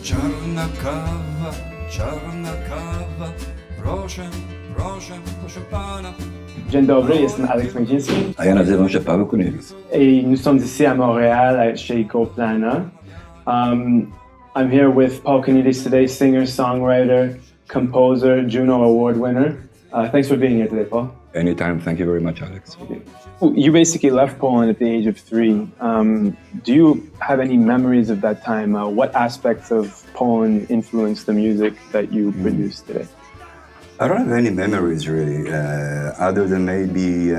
Czarna kawa, proszę, proszę, proszę pana. Dzień dobry, jestem Alex Magdzinski. A ja nazywam się Paul Kunigis. Et nous sommes ici à Montréal chez GoPlana. I'm here with Paul Kunigis today, singer, songwriter, composer, Juno Award winner. Thanks for being here today, Paul. Anytime. Thank you very much, Alex. You basically left Poland at the age of 3. Do you have any memories of that time? What aspects of Poland influenced the music that you produce today? I don't have any memories really, other than maybe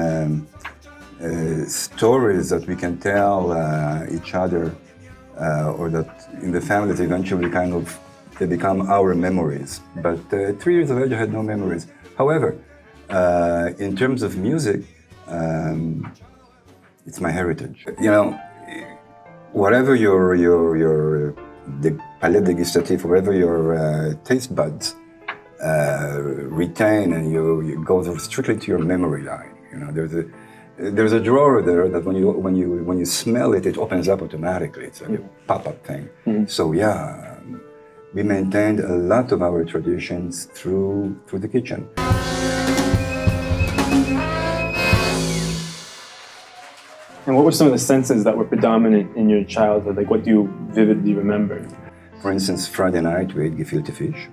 stories that we can tell each other, or that in the family that eventually they become our memories. But at 3 years of age, I had no memories. However, in terms of music, it's my heritage. You know, whatever the palette dégustative, whatever your taste buds retain, and you go strictly to your memory line. You know, there's a drawer there that when you smell it, it opens up automatically. It's like a pop-up thing. Mm-hmm. So yeah, we maintained a lot of our traditions through the kitchen. And what were some of the senses that were predominant in your childhood? Like, what do you vividly remember? For instance, Friday night we ate gefilte fish,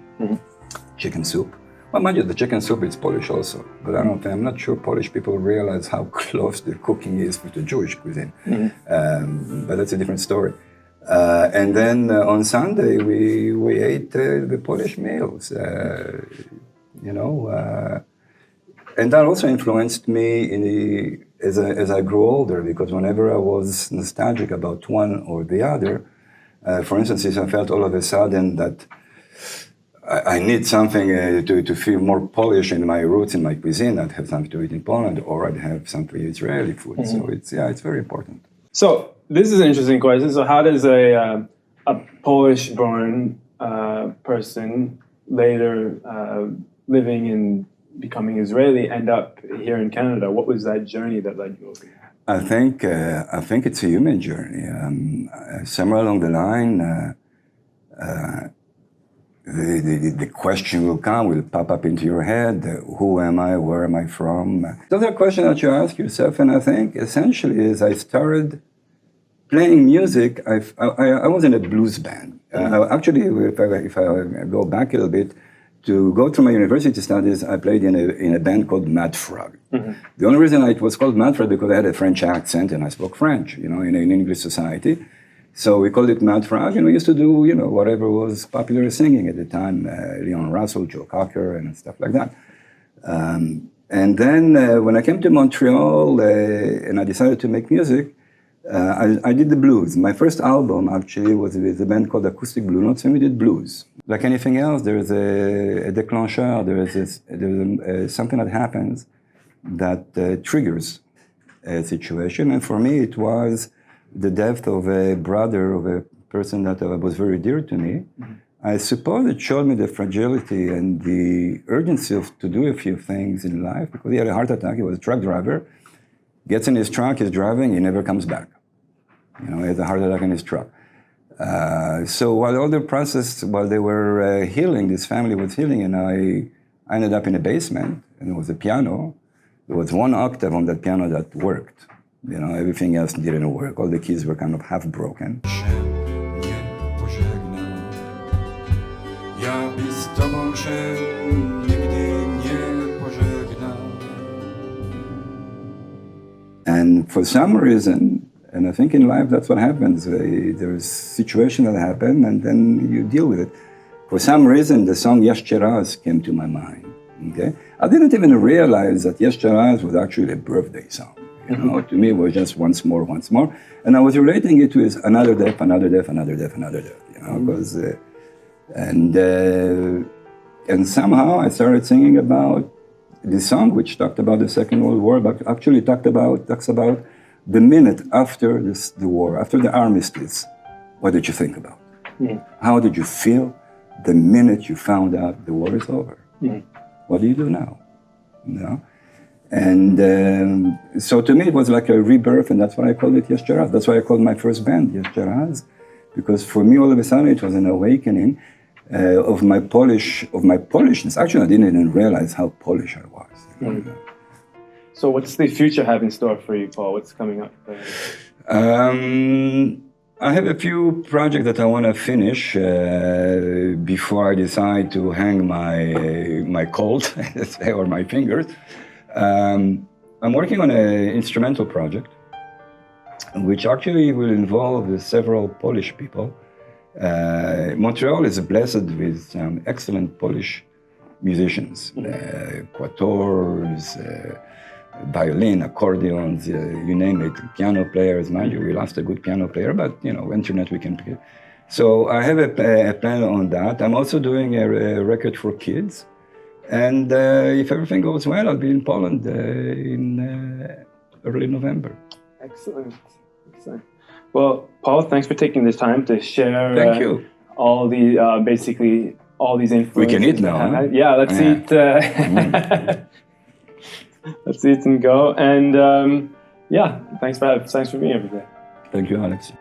chicken soup. Well, mind you, the chicken soup is Polish also, but I'm not sure Polish people realize how close the cooking is with the Jewish cuisine. Mm-hmm. But that's a different story. And then on Sunday we ate the Polish meals, and that also influenced me as I grew older, because whenever I was nostalgic about one or the other, for instance, if I felt all of a sudden that I need something to feel more Polish in my roots, in my cuisine, I'd have something to eat in Poland, or I'd have something Israeli food. Mm-hmm. So it's very important. So this is an interesting question. So how does a Polish-born person later living in becoming Israeli end up here in Canada? What was that journey that led you over here? I think it's a human journey. Somewhere along the line, the question will pop up into your head. Who am I? Where am I from? Those are questions that you ask yourself, and I think essentially as I started playing music, I was in a blues band. Actually, if I go back a little bit, to go through my university studies, I played in a band called Mad Frog. Mm-hmm. The only reason it was called Mad Frog because I had a French accent and I spoke French, in an English society. So we called it Mad Frog, and we used to do, whatever was popular singing at the time, Leon Russell, Joe Cocker, and stuff like that. And then when I came to Montreal and I decided to make music, I did the blues. My first album actually was with a band called Acoustic Blue Notes, and we did blues. Like anything else, there is a déclencheur, there's something that happens that triggers a situation. And for me, it was the death of a brother, of a person that was very dear to me. Mm-hmm. I suppose it showed me the fragility and the urgency to do a few things in life, because he had a heart attack. He was a truck driver. Gets in his truck, he's driving, he never comes back. He has a heart attack in his truck. So while all the process, while they were healing, this family was healing, and I ended up in a basement, and there was a piano. There was one octave on that piano that worked. Everything else didn't work. All the keys were kind of half broken. And for some reason, and I think in life that's what happens, there's situations that happen and then you deal with it. For some reason, the song Yesh Cheraz came to my mind. Okay? I didn't even realize that Yesh Cheraz was actually a birthday song. To me, it was just once more. And I was relating it with another death, because, and somehow I started singing about this song, which talked about the Second World War, but actually talks about the minute after the war, after the armistice. What did you think about? Mm. How did you feel the minute you found out the war is over? Mm. What do you do now? And so to me, it was like a rebirth, and that's why I called it Yesh Cheraz. That's why I called my first band Yesh Cheraz, because for me, all of a sudden, it was an awakening of my Polishness. Actually, I didn't even realize how Polish I was. So what's the future have in store for you, Paul? What's coming up? I have a few projects that I want to finish before I decide to hang my colt, or my fingers. I'm working on an instrumental project, which actually will involve several Polish people. Montreal is blessed with some excellent Polish musicians, quatuors, violin, accordions, you name it, piano players. Mind you, we lost a good piano player, but internet we can pick it. So I have a plan on that. I'm also doing a record for kids. And if everything goes well, I'll be in Poland in early November. Excellent. Well, Paul, thanks for taking the time to share. Thank you. All the basically all these influences. We can eat now. Huh? Yeah, let's eat. Let's eat and go. And thanks for being here today. Thank you, Alex.